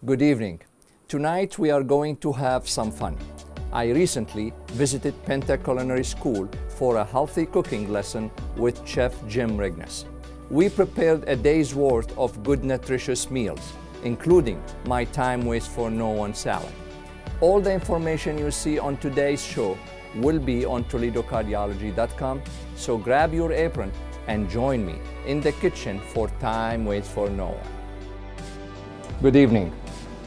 Good evening. Tonight we are going to have some fun. I recently visited PENTA Culinary School for a healthy cooking lesson with Chef Jim Rhegness. We prepared a day's worth of good nutritious meals, including my time waste for no one salad. All the information you see on today's show will be on ToledoCardiology.com, so grab your apron and join me in the kitchen for time waits for no one. Good evening.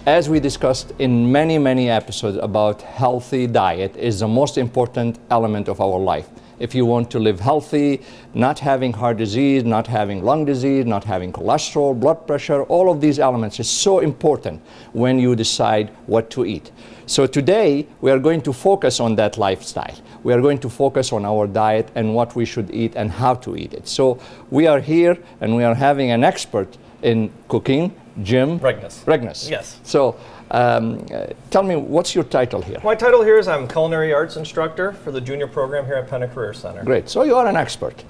As we discussed in many episodes about healthy diet is the most important element of our life. If you want to live healthy, not having heart disease, not having lung disease, not having cholesterol, blood pressure, all of these elements is so important when you decide what to eat. So today we are going to focus on that lifestyle. We are going to focus on our diet and what we should eat and how to eat it. So we are here and we are having an expert in cooking, Jim Rhegness. Yes. So tell me, what's your title here? My title here is I'm Culinary Arts Instructor for the junior program here at PENTA Career Center. Great. So you are an expert.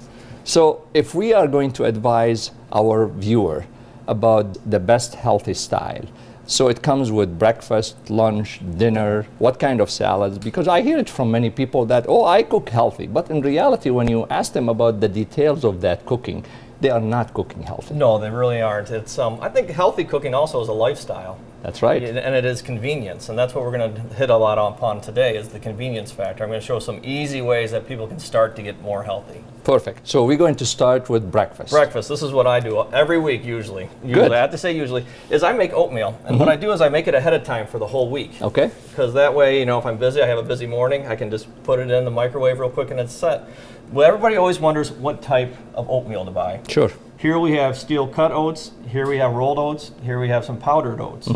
So if we are going to advise our viewer about the best healthy style, so it comes with breakfast, lunch, dinner, what kind of salads? Because I hear it from many people that, oh, I cook healthy. But in reality, when you ask them about the details of that cooking, they are not cooking healthy. No, they really aren't. It's I think healthy cooking also is a lifestyle. That's right. And it is convenience, and that's what we're going to hit a lot upon today is the convenience factor. I'm going to show some easy ways that people can start to get more healthy. Perfect. So we're going to start with breakfast. Breakfast. This is what I do every week usually. Good. I have to say usually, is I make oatmeal. And what I do is I make it ahead of time for the whole week. Okay. Because that way, you know, if I'm busy, I have a busy morning, I can just put it in the microwave real quick and it's set. Well, everybody always wonders what type of oatmeal to buy. Sure. Here we have steel cut oats, here we have rolled oats, here we have some powdered oats.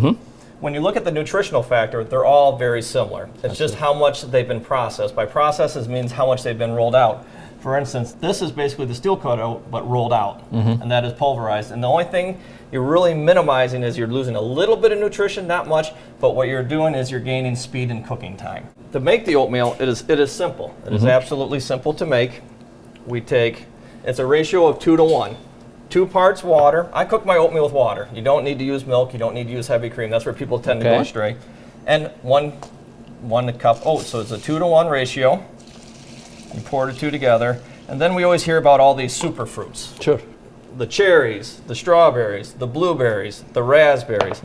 When you look at the nutritional factor, they're all very similar. It's just how much they've been processed. By processes means how much they've been rolled out. For instance, this is basically the steel cut oat, but rolled out, and that is pulverized. And the only thing you're really minimizing is you're losing a little bit of nutrition, not much, but what you're doing is you're gaining speed and cooking time. To make the oatmeal, it is simple. It is absolutely simple to make. It's a ratio of 2 to 1. 2 parts water. I cook my oatmeal with water. You don't need to use milk. You don't need to use heavy cream. That's where people tend to go astray. And one cup oats. So it's a 2 to 1 ratio. You pour the two together. And then we always hear about all these super fruits. Sure. The cherries, the strawberries, the blueberries, the raspberries.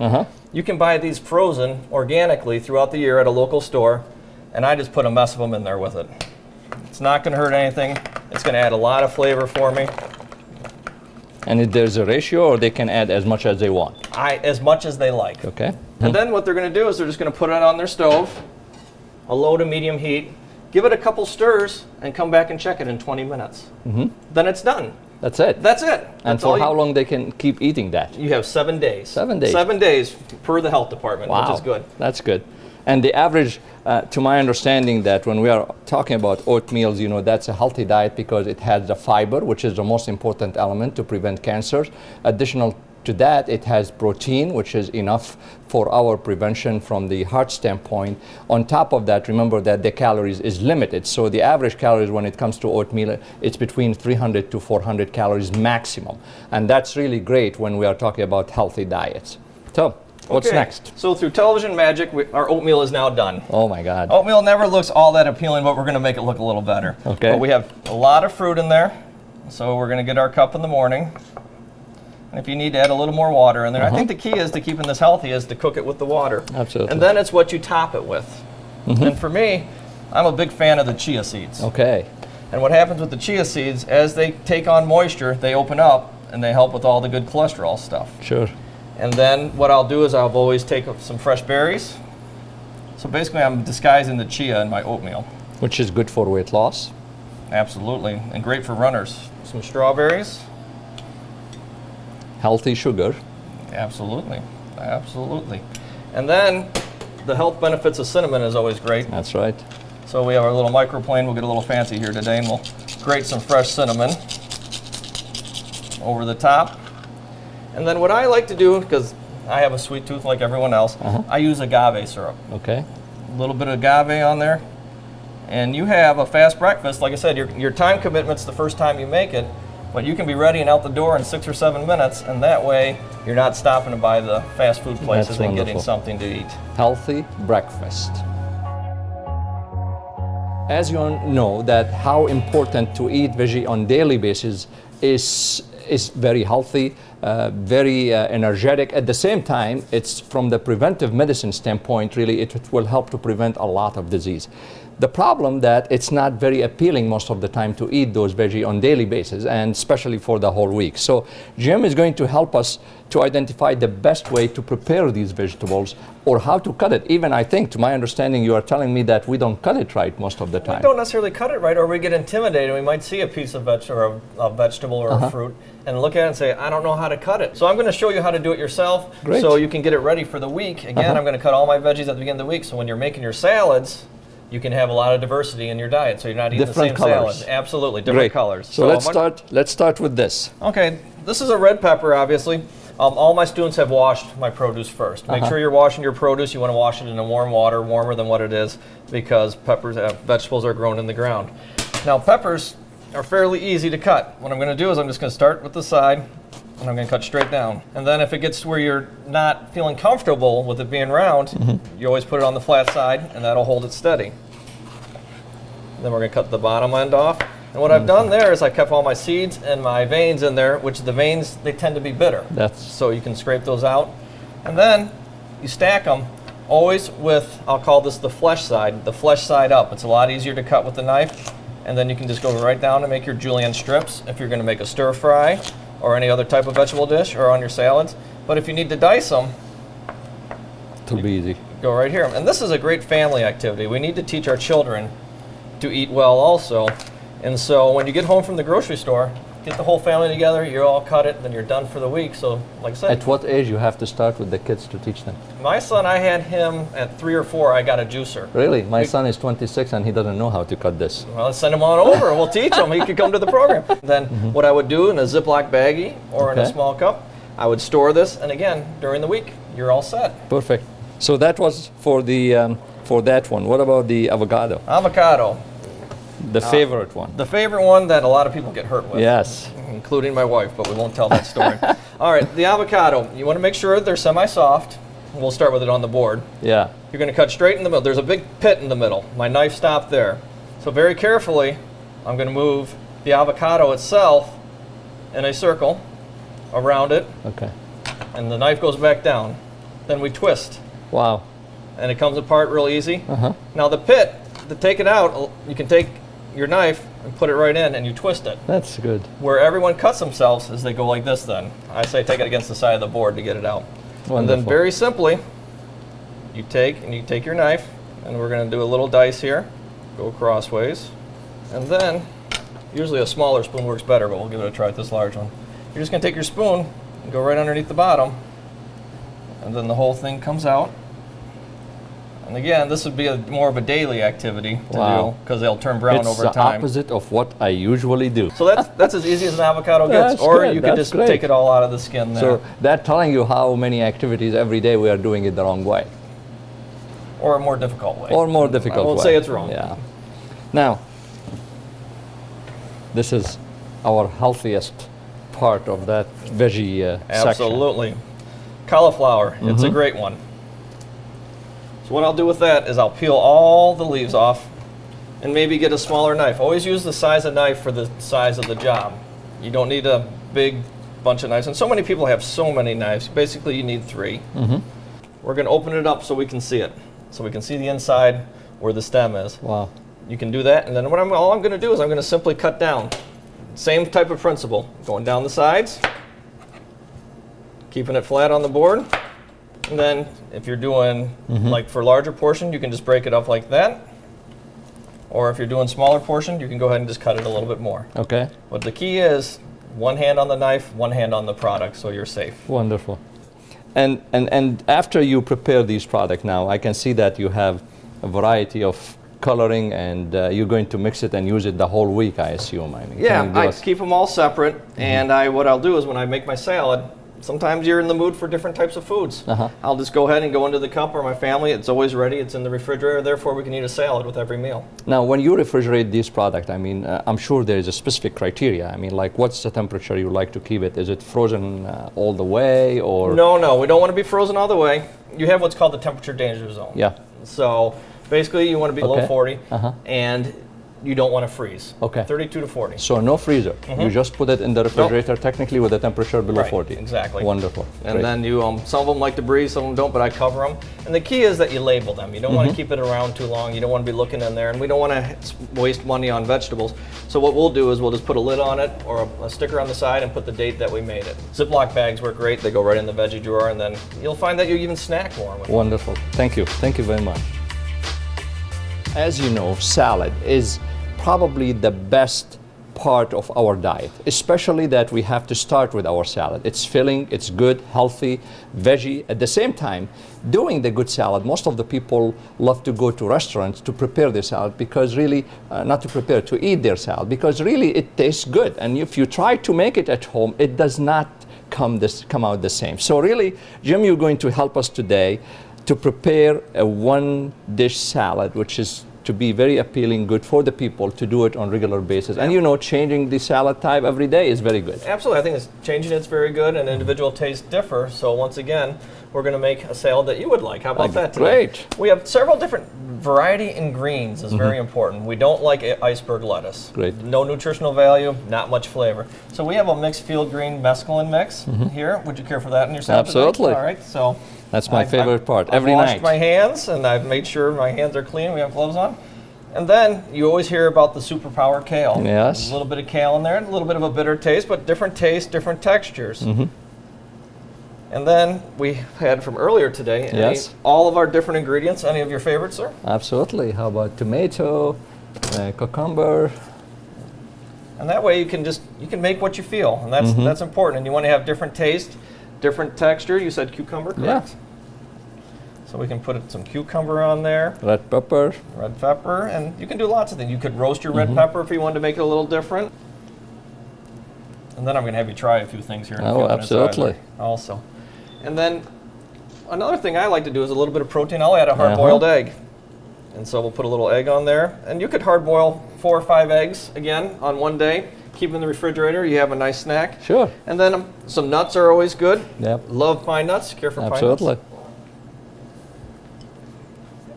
You can buy these frozen organically throughout the year at a local store. And I just put a mess of them in there with it. It's not going to hurt anything. It's going to add a lot of flavor for me. And if there's a ratio, or they can add as much as they want? As much as they like. Okay. And then what they're going to do is they're just going to put it on their stove, a low to medium heat, give it a couple stirs, and come back and check it in 20 minutes. Then it's done. That's it? That's it. And for how long they can keep eating that? You have 7 days. 7 days? 7 days per the health department, which is good. That's good. And the average, to my understanding, that when we are talking about oatmeals, you know, that's a healthy diet because it has the fiber, which is the most important element to prevent cancers. Additional to that, it has protein, which is enough for our prevention from the heart standpoint. On top of that, remember that the calories is limited. So the average calories when it comes to oatmeal, it's between 300 to 400 calories maximum. And that's really great when we are talking about healthy diets. So, what's next? So through television magic, our oatmeal is now done. Oh my God. Oatmeal never looks all that appealing, but we're going to make it look a little better. Okay. But we have a lot of fruit in there. So we're going to get our cup in the morning. And if you need to add a little more water in there, I think the key is to keeping this healthy is to cook it with the water. Absolutely. And then it's what you top it with. And for me, I'm a big fan of the chia seeds. Okay. And what happens with the chia seeds, as they take on moisture, they open up and they help with all the good cholesterol stuff. Sure. And then what I'll do is I'll always take some fresh berries. So basically I'm disguising the chia in my oatmeal. Which is good for weight loss. Absolutely, and great for runners. Some strawberries. Healthy sugar. Absolutely, absolutely. And then the health benefits of cinnamon is always great. That's right. So we have our little microplane. We'll get a little fancy here today and we'll grate some fresh cinnamon over the top. And then what I like to do, because I have a sweet tooth like everyone else, I use agave syrup. Okay. A little bit of agave on there. And you have a fast breakfast. Like I said, your time commitment's the first time you make it. But you can be ready and out the door in 6 or 7 minutes, and that way you're not stopping to buy the fast food places and getting something to eat. Healthy breakfast. As you all know, that how important to eat veggie on daily basis is very healthy, very energetic. At the same time, it's from the preventive medicine standpoint, really, it will help to prevent a lot of disease. The problem that it's not very appealing most of the time to eat those veggie on daily basis, and especially for the whole week. So Jim is going to help us to identify the best way to prepare these vegetables or how to cut it. Even I think, to my understanding, you are telling me that we don't cut it right most of the time. We don't necessarily cut it right, or we get intimidated. We might see a piece of a vegetable or a fruit and look at it and say, I don't know how to cut it. So I'm going to show you how to do it yourself. Great. So you can get it ready for the week. Again, I'm going to cut all my veggies at the beginning of the week, so when you're making your salads, you can have a lot of diversity in your diet, so you're not eating different the same colors. salad. Absolutely, different colors. So let's start with this. Okay, this is a red pepper, obviously. All my students have washed my produce first. Make sure you're washing your produce. You want to wash it in warm water, warmer than what it is, because vegetables are grown in the ground. Now, peppers are fairly easy to cut. What I'm going to do is I'm just going to start with the side, and I'm going to cut straight down. And then if it gets to where you're not feeling comfortable with it being round, you always put it on the flat side, and that'll hold it steady. Then we're going to cut the bottom end off. And what I've done there is I kept all my seeds and my veins in there, which the veins, they tend to be bitter. So you can scrape those out. And then you stack them always with, I'll call this the flesh side up. It's a lot easier to cut with the knife. And then you can just go right down and make your julienne strips if you're going to make a stir fry or any other type of vegetable dish or on your salads. But if you need to dice them, it'll be easy. Go right here. And this is a great family activity. We need to teach our children to eat well also. And so when you get home from the grocery store, get the whole family together, you all cut it, then you're done for the week. So like I said. At what age you have to start with the kids to teach them? My son, I had him at 3 or 4, I got a juicer. Really? My son is 26 and he doesn't know how to cut this. Well, let's send him on over. We'll teach him. He could come to the program. Then what I would do in a Ziploc baggie or in a small cup, I would store this. And again, during the week, you're all set. Perfect. So that was for that one. What about the avocado? Avocado. The favorite one. The favorite one that a lot of people get hurt with. Yes. Including my wife, but we won't tell that story. All right, the avocado. You want to make sure they're semi-soft. We'll start with it on the board. Yeah. You're going to cut straight in the middle. There's a big pit in the middle. My knife stopped there. So very carefully, I'm going to move the avocado itself in a circle around it. Okay. And the knife goes back down. Then we twist. Wow. And it comes apart real easy. Now the pit, to take it out, you can take your knife and put it right in and you twist it. That's good. Where everyone cuts themselves is they go like this then. I say take it against the side of the board to get it out. Wonderful. And then very simply, you take your knife, and we're going to do a little dice here. Go crossways. And then, usually a smaller spoon works better, but we'll give it a try with this large one. You're just going to take your spoon and go right underneath the bottom, and then the whole thing comes out. And again, this would be more of a daily activity to do, because they'll turn brown over time. It's the opposite of what I usually do. So that's as easy as an avocado gets. That's or good. you can just take it all out of the skin there. So that's telling you how many activities every day we are doing it the wrong way. Or a more difficult way. Or more difficult way. I won't say it's wrong. Yeah. Now, this is our healthiest part of that veggie section. Absolutely. Cauliflower, it's a great one. So what I'll do with that is I'll peel all the leaves off and maybe get a smaller knife. Always use the size of knife for the size of the job. You don't need a big bunch of knives. And so many people have so many knives. Basically, you need 3. We're going to open it up so we can see it. So we can see the inside where the stem is. Wow. You can do that. And then all I'm going to do is I'm going to simply cut down. Same type of principle. Going down the sides. Keeping it flat on the board. And then if you're doing, like for larger portion, you can just break it up like that. Or if you're doing smaller portion, you can go ahead and just cut it a little bit more. Okay. But the key is one hand on the knife, one hand on the product, so you're safe. Wonderful. And after you prepare these products now, I can see that you have a variety of coloring, and you're going to mix it and use it the whole week, I assume. I mean, yeah, I keep them all separate, and what I'll do is when I make my salad, sometimes you're in the mood for different types of foods. I'll just go ahead and go into the cup, or my family, it's always ready, it's in the refrigerator, therefore we can eat a salad with every meal. Now, when you refrigerate these products, I mean, I'm sure there is a specific criteria. I mean, like, what's the temperature you like to keep it? Is it frozen all the way, or? No, we don't want to be frozen all the way. You have what's called the temperature danger zone. Yeah. So basically you want to be below 40, and you don't want to freeze. Okay. 32 to 40. So no freezer. You just put it in the refrigerator, technically with a temperature below 40. Exactly. Wonderful. And Great. then you, some of them like to breathe, some of them don't, but I cover them. And the key is that you label them. You don't want to keep it around too long. You don't want to be looking in there, and we don't want to waste money on vegetables. So what we'll do is we'll just put a lid on it, or a sticker on the side, and put the date that we made it. Ziploc bags work great. They go right in the veggie drawer, and then you'll find that you even snack more with them. Wonderful. Thank you. Thank you very much. As you know, salad is probably the best part of our diet, especially that we have to start with our salad. It's filling, it's good, healthy, veggie. At the same time, doing the good salad, most of the people love to go to restaurants to prepare their salad because really, not to prepare, to eat their salad, because really it tastes good. And if you try to make it at home, it does not come out the same. So really, Jim, you're going to help us today to prepare a one-dish salad, which is to be very appealing, good for the people to do it on regular basis. And you know, changing the salad type every day is very good. Absolutely, I think it's changing it's very good, and individual tastes differ. So once again, we're going to make a salad that you would like. How about that today? Great. We have several different variety in greens is very important. We don't like iceberg lettuce. Great. No nutritional value, not much flavor. So we have a mixed field green mesclun mix here. Would you care for that in your salad? Absolutely. All right, so that's my favorite part. I've Every washed night. my hands, and I've made sure my hands are clean. We have gloves on. And then you always hear about the superpower kale. Yes. There's a little bit of kale in there, a little bit of a bitter taste, but different tastes, different textures. And then we had from earlier today, all of our different ingredients. Any of your favorites, sir? Absolutely. How about tomato, cucumber? And that way you can make what you feel, and that's important. And you want to have different taste, different texture. You said cucumber, correct? Yeah. So we can put some cucumber on there. Red pepper. Red pepper, and you can do lots of things. You could roast your red pepper if you wanted to make it a little different. And then I'm going to have you try a few things here in a few minutes absolutely. Also. And then another thing I like to do is a little bit of protein. I'll add a hard-boiled egg. And so we'll put a little egg on there. And you could hard-boil 4 or 5 eggs, again, on one day. Keep them in the refrigerator. You have a nice snack. Sure. And then some nuts are always good. Yep. Love pine nuts. Care for pine nuts? Absolutely.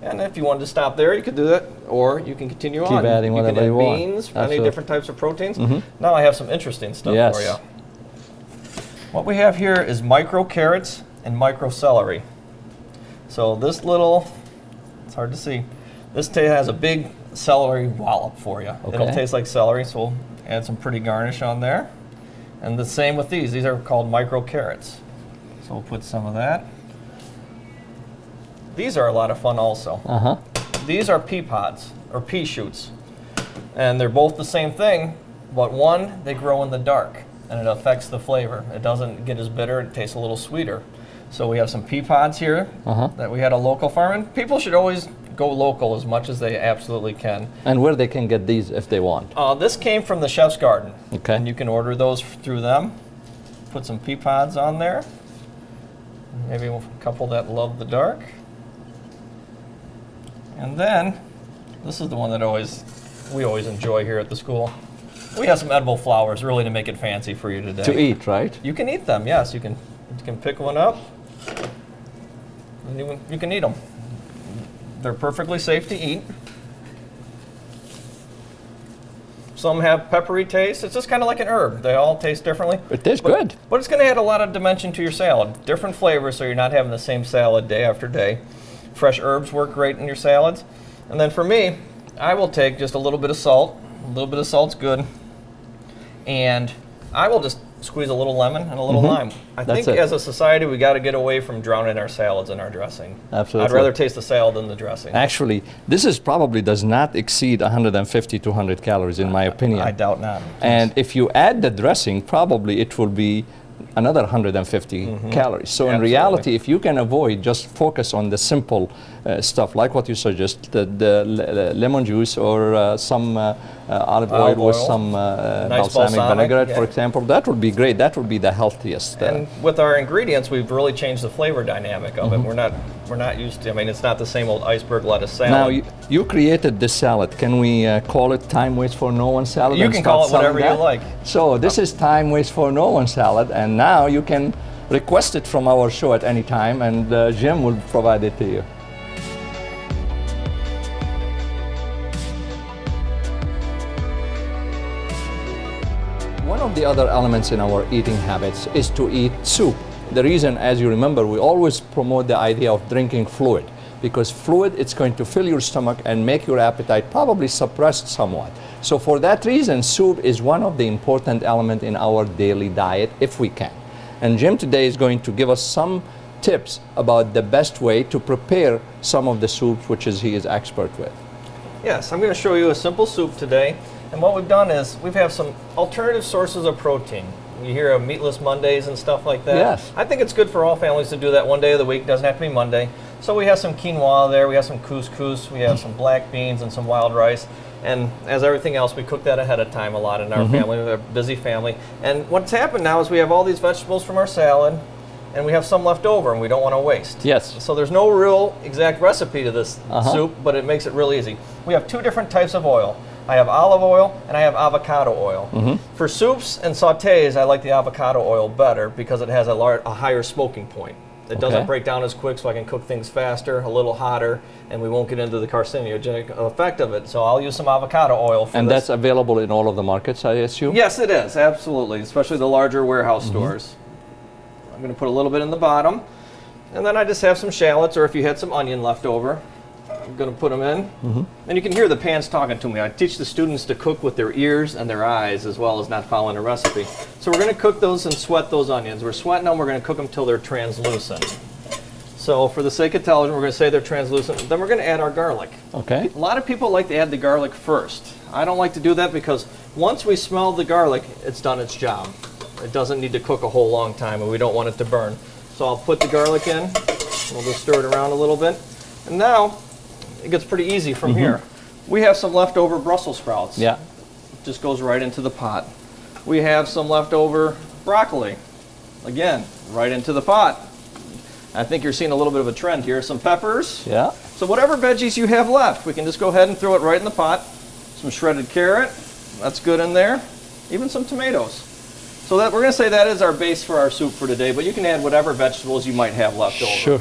And if you wanted to stop there, you could do that, or you can continue on. Keep adding whatever you want. Beans, Absolutely. any different types of proteins. Now I have some interesting stuff for you. What we have here is micro carrots and micro celery. So this little, it's hard to see, this has a big celery wallop for you. Okay. It'll taste like celery, so we'll add some pretty garnish on there. And the same with these. These are called micro carrots. So we'll put some of that. These are a lot of fun also. These are pea pods, or pea shoots. And they're both the same thing, but one, they grow in the dark, and it affects the flavor. It doesn't get as bitter, it tastes a little sweeter. So we have some pea pods here that we had a local farm, and people should always go local as much as they absolutely can. And where they can get these if they want? This came from the Chef's Garden. Okay. And you can order those through them. Put some pea pods on there. Maybe a couple that love the dark. And then, this is the one that we always enjoy here at the school. We have some edible flowers, really to make it fancy for you today. To eat, right? You can eat them, yes. You can pick one up, and you can eat them. They're perfectly safe to eat. Some have peppery taste. It's just kind of like an herb. They all taste differently. It tastes good. But it's going to add a lot of dimension to your salad. Different flavors, so you're not having the same salad day after day. Fresh herbs work great in your salads. And then for me, I will take just a little bit of salt. A little bit of salt's good. And I will just squeeze a little lemon and a little lime. I think as a society, we got to get away from drowning our salads in our dressing. Absolutely. I'd rather taste the salad than the dressing. Actually, this is probably does not exceed 150 to 100 calories in my opinion. I doubt not. And if you add the dressing, probably it will be another 150 calories. So in reality, if you can avoid, just focus on the simple stuff, like what you suggest, the lemon juice or some olive oil with some balsamic vinaigrette, for example. That would be great. That would be the healthiest. And with our ingredients, we've really changed the flavor dynamic of it. We're not used to. I mean, it's not the same old iceberg lettuce salad. Now you created this salad. Can we call it Time Waits for No One salad? You can call it whatever you like. So this is Time Waits for No One salad, and now you can request it from our show at any time, and Jim will provide it to you. One of the other elements in our eating habits is to eat soup. The reason, as you remember, we always promote the idea of drinking fluid, because fluid, it's going to fill your stomach and make your appetite probably suppressed somewhat. So for that reason, soup is one of the important elements in our daily diet if we can. And Jim today is going to give us some tips about the best way to prepare some of the soups which he is expert with. Yes, I'm going to show you a simple soup today. And what we've done is we have some alternative sources of protein. You hear of meatless Mondays and stuff like that. Yes. I think it's good for all families to do that one day of the week. It doesn't have to be Monday. So we have some quinoa there, we have some couscous, we have some black beans and some wild rice. And as everything else, we cook that ahead of time a lot in our family. We have a busy family. And what's happened now is we have all these vegetables from our salad, and we have some left over, and we don't want to waste. Yes. So there's no real exact recipe to this soup, but it makes it real easy. We have two different types of oil. I have olive oil and I have avocado oil. For soups and sautés, I like the avocado oil better because it has a higher smoking point. It doesn't break down as quick, so I can cook things faster, a little hotter, and we won't get into the carcinogenic effect of it. So I'll use some avocado oil for this. And that's available in all of the markets, I assume? Yes, it is, absolutely, especially the larger warehouse stores. I'm going to put a little bit in the bottom, and then I just have some shallots, or if you had some onion left over, I'm going to put them in. And you can hear the pans talking to me. I teach the students to cook with their ears and their eyes as well as not following a recipe. So we're going to cook those and sweat those onions. We're sweating them. We're going to cook them till they're translucent. So for the sake of television, we're going to say they're translucent. Then we're going to add our garlic. Okay. A lot of people like to add the garlic first. I don't like to do that because once we smell the garlic, it's done its job. It doesn't need to cook a whole long time, and we don't want it to burn. So I'll put the garlic in. We'll just stir it around a little bit. And now it gets pretty easy from here. We have some leftover Brussels sprouts. Yeah. It just goes right into the pot. We have some leftover broccoli. Again, right into the pot. I think you're seeing a little bit of a trend here. Some peppers. Yeah. So whatever veggies you have left, we can just go ahead and throw it right in the pot. Some shredded carrot. That's good in there. Even some tomatoes. So that we're going to say that is our base for our soup for today, but you can add whatever vegetables you might have left over. Sure.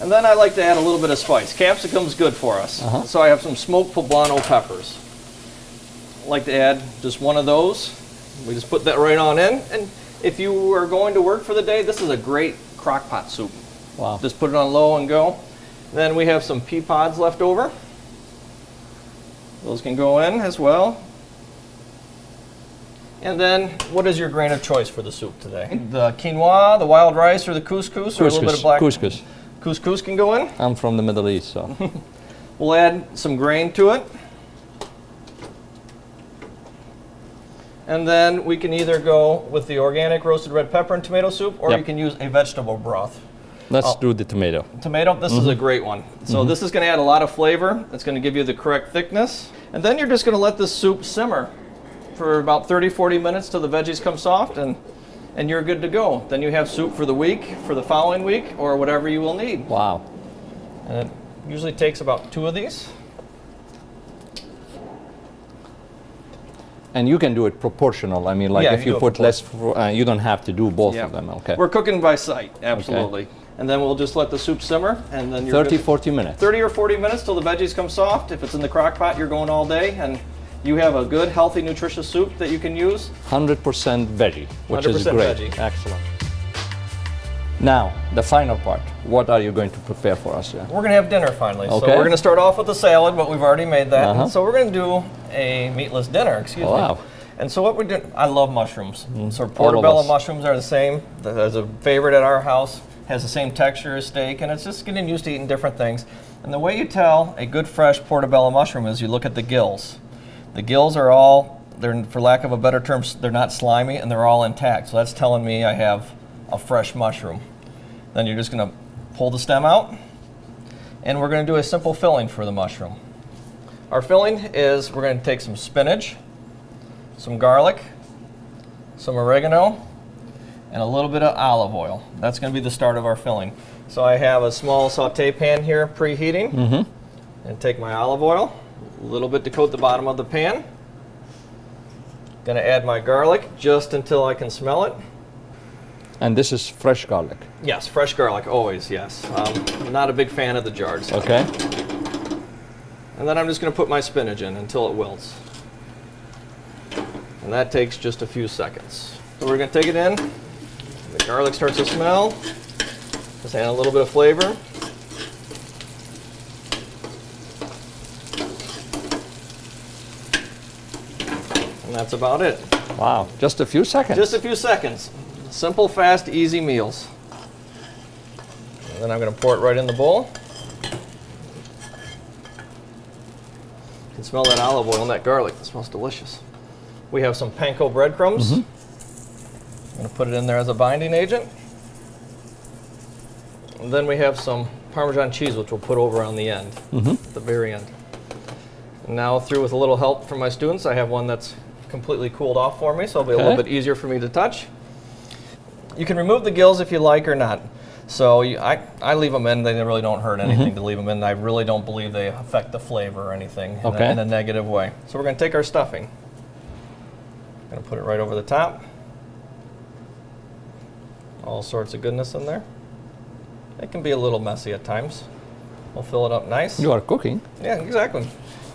And then I like to add a little bit of spice. Capsicum's good for us. So I have some smoked poblano peppers. I like to add just one of those. We just put that right on in. And if you are going to work for the day, this is a great crock pot soup. Wow. Just put it on low and go. Then we have some pea pods left over. Those can go in as well. And then, what is your grain of choice for the soup today? The quinoa, the wild rice, or the couscous, or a little bit of black? Couscous. Couscous can go in. I'm from the Middle East, so. We'll add some grain to it. And then we can either go with the organic roasted red pepper and tomato soup, or you can use a vegetable broth. Let's do the tomato. Tomato, this is a great one. So this is going to add a lot of flavor. It's going to give you the correct thickness. And then you're just going to let this soup simmer for about 30-40 minutes till the veggies come soft, and you're good to go. Then you have soup for the week, for the following week, or whatever you will need. Wow. And it usually takes about 2 of these. And you can do it proportional. I mean, like if you put less, you don't have to do both of them. Okay. We're cooking by sight, absolutely. Okay. And then we'll just let the soup simmer, and then you're 40 minutes. 30 or 40 minutes till the veggies come soft. If it's in the crock pot, you're going all day, and you have a good, healthy, nutritious soup that you can use. 100% veggie, which is great. Veggie. Excellent. Now, the final part. What are you going to prepare for us here? We're going to have dinner finally. Okay. So we're going to start off with the salad, but we've already made that. And so we're going to do a meatless dinner, excuse me. And so what we do, I love mushrooms. So portobello mushrooms are the same. There's a favorite at our house. Has the same texture as steak, and it's just getting used to eating different things. And the way you tell a good fresh portobello mushroom is you look at the gills. The gills are all, for lack of a better term, they're not slimy, and they're all intact. So that's telling me I have a fresh mushroom. Then you're just going to pull the stem out, and we're going to do a simple filling for the mushroom. Our filling is we're going to take some spinach, some garlic, some oregano, and a little bit of olive oil. That's going to be the start of our filling. So I have a small saute pan here preheating, and take my olive oil, a little bit to coat the bottom of the pan. Going to add my garlic just until I can smell it. And this is fresh garlic. Yes, fresh garlic, always, yes. I'm not a big fan of the jars. Okay. And then I'm just going to put my spinach in until it wilts. And that takes just a few seconds. So we're going to take it in. The garlic starts to smell. Just add a little bit of flavor. And that's about it. Wow, just a few seconds. Just a few seconds. Simple, fast, easy meals. And then I'm going to pour it right in the bowl. You can smell that olive oil and that garlic. It smells delicious. We have some panko breadcrumbs. I'm going to put it in there as a binding agent. And then we have some Parmesan cheese, which we'll put over on the end, at the very end. And now, through with a little help from my students, I have one that's completely cooled off for me, so it'll be a little bit easier for me to touch. You can remove the gills if you like or not. So I leave them in. They really don't hurt anything to leave them in. I really don't believe they affect the flavor or anything in a negative way. So we're going to take our stuffing. Going to put it right over the top. All sorts of goodness in there. It can be a little messy at times. We'll fill it up nice. You are cooking. Yeah, exactly.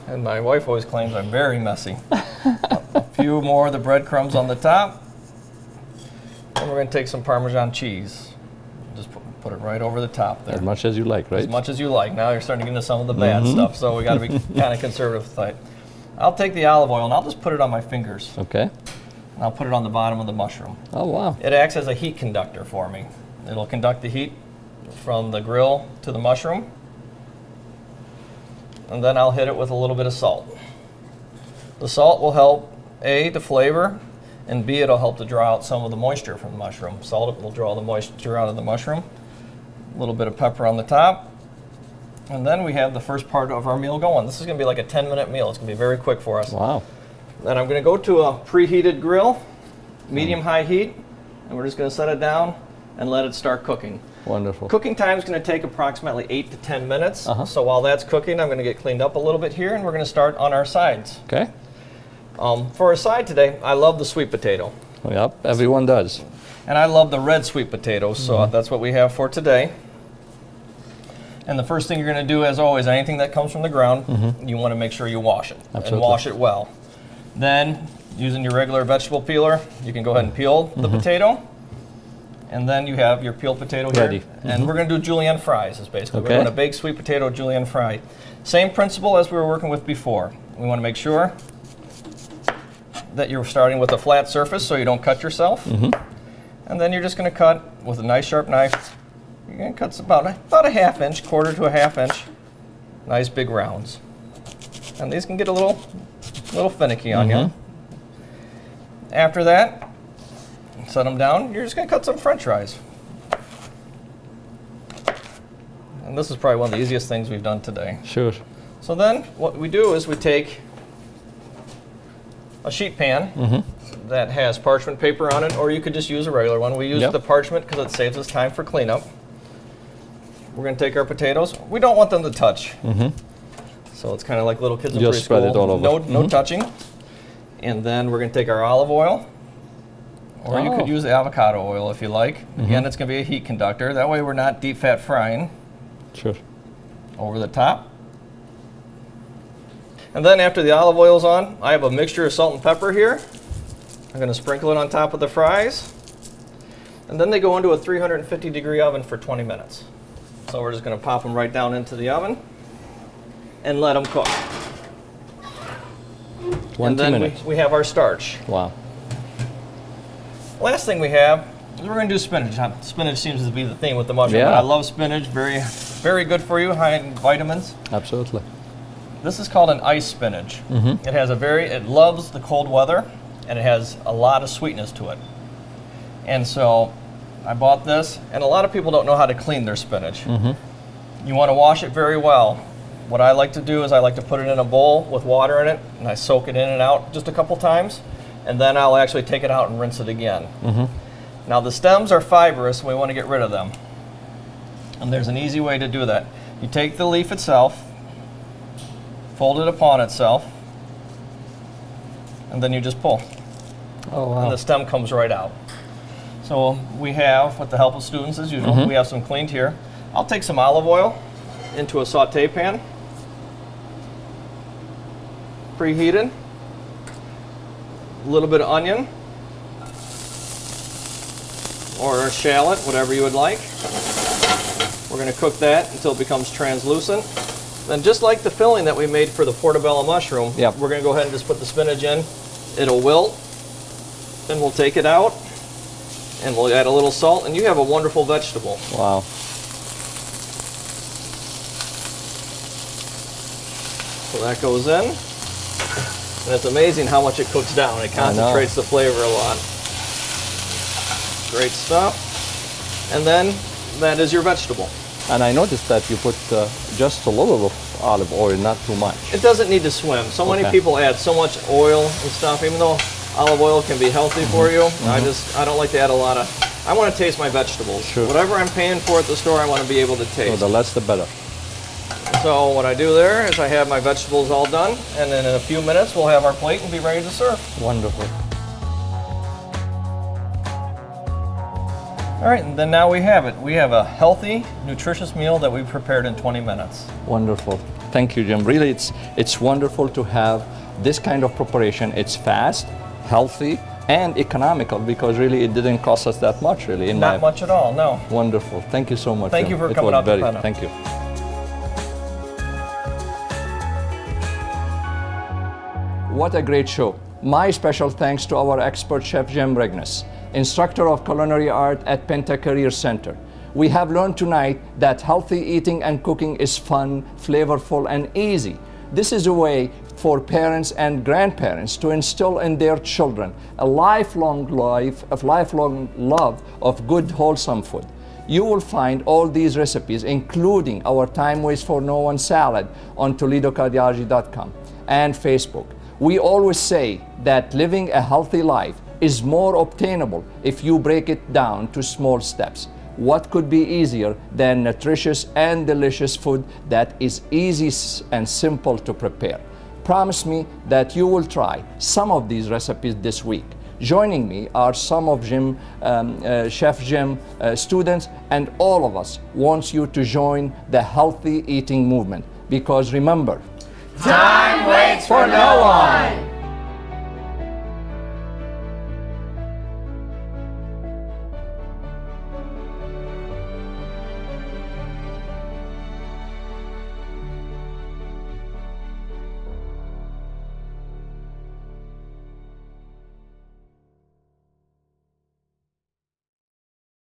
And my wife always claims I'm very messy. A few more of the breadcrumbs on the top. And we're going to take some Parmesan cheese. Just put it right over the top there. As much as you like, right? As much as you like. Now you're starting to get into some of the bad stuff, so we got to be kind of conservative with it. I'll take the olive oil and I'll just put it on my fingers. Okay. And I'll put it on the bottom of the mushroom. Oh, wow. It acts as a heat conductor for me. It'll conduct the heat from the grill to the mushroom. And then I'll hit it with a little bit of salt. The salt will help, A, the flavor, and B, it'll help to draw out some of the moisture from the mushroom. Salt will draw the moisture out of the mushroom. A little bit of pepper on the top. And then we have the first part of our meal going. This is going to be like a 10-minute meal. It's going to be very quick for us. Wow. Then I'm going to go to a preheated grill, medium-high heat, and we're just going to set it down and let it start cooking. Wonderful. Cooking time is going to take approximately 8 to 10 minutes. So while that's cooking, I'm going to get cleaned up a little bit here, and we're going to start on our sides. Okay. For our side today, I love the sweet potato. Yep, everyone does. And I love the red sweet potatoes, so that's what we have for today. And the first thing you're going to do, as always, anything that comes from the ground, you want to make sure you wash it. Absolutely. And wash it well. Then, using your regular vegetable peeler, you can go ahead and peel the potato. And then you have your peeled potato here. Ready. And we're going to do julienne fries, is basically. Okay. We're going to bake sweet potato julienne fry. Same principle as we were working with before. We want to make sure that you're starting with a flat surface so you don't cut yourself. And then you're just going to cut with a nice sharp knife. You're going to cut about a half inch, quarter to a half inch, nice big rounds. And these can get a little finicky on you. After that, set them down. You're just going to cut some French fries. And this is probably one of the easiest things we've done today. Sure. So then what we do is we take a sheet pan that has parchment paper on it, or you could just use a regular one. We use the parchment because it saves us time for cleanup. We're going to take our potatoes. We don't want them to touch. So it's kind of like little kids in preschool. Just spread it all over. No touching. And then we're going to take our olive oil, or you could use avocado oil if you like. Again, it's going to be a heat conductor. That way we're not deep fat frying. Sure. Over the top. And then after the olive oil's on, I have a mixture of salt and pepper here. I'm going to sprinkle it on top of the fries. And then they go into a 350-degree oven for 20 minutes. So we're just going to pop them right down into the oven and let them cook. 20 minutes. We have our starch. Wow. Last thing we have is we're going to do spinach. Spinach seems to be the theme with the mushroom. Yeah. I love spinach. Very, very good for you, high in vitamins. Absolutely. This is called an ice spinach. It loves the cold weather, and it has a lot of sweetness to it. And so I bought this, and a lot of people don't know how to clean their spinach. You want to wash it very well. What I like to do is I like to put it in a bowl with water in it, and I soak it in and out just a couple times. and then I'll actually take it out and rinse it again. Now the stems are fibrous, and we want to get rid of them. And there's an easy way to do that. You take the leaf itself, fold it upon itself, and then you just pull. Oh, wow. And the stem comes right out. So we have, with the help of students as usual, we have some cleaned here. I'll take some olive oil into a saute pan, preheated, a little bit of onion, or a shallot, whatever you would like. We're going to cook that until it becomes translucent. Then just like the filling that we made for the portobello mushroom, we're going to go ahead and just put the spinach in. It'll wilt, then we'll take it out, and we'll add a little salt, and you have a wonderful vegetable. Wow. So that goes in, and it's amazing how much it cooks down. It concentrates the flavor a lot. Great stuff. And then that is your vegetable. And I noticed that you put just a little of olive oil, not too much. It doesn't need to swim. So many people add so much oil and stuff, even though olive oil can be healthy for you. I don't like to add a lot of, I want to taste my vegetables. Sure. Whatever I'm paying for at the store, I want to be able to taste. So the less the better. So what I do there is I have my vegetables all done, and then in a few minutes we'll have our plate and be ready to serve. Wonderful. All right, and then now we have it. We have a healthy, nutritious meal that we prepared in 20 minutes. Wonderful. Thank you, Jim. Really, it's wonderful to have this kind of preparation. It's fast, healthy, and economical, because really it didn't cost us that much, really. Not much at all, no. Wonderful. Thank you so much. Thank you for coming out to PENTA. Thank you. What a great show. My special thanks to our expert Chef Jim Rhegness, instructor of culinary art at PENTA Career Center. We have learned tonight that healthy eating and cooking is fun, flavorful, and easy. This is a way for parents and grandparents to instill in their children a lifelong love of good, wholesome food. You will find all these recipes, including our Time Waits for No One salad, on ToledoCardiology.com and Facebook. We always say that living a healthy life is more obtainable if you break it down to small steps. What could be easier than nutritious and delicious food that is easy and simple to prepare? Promise me that you will try some of these recipes this week. Joining me are some of Chef Jim students, and all of us wants you to join the healthy eating movement, because remember, time waits for no one.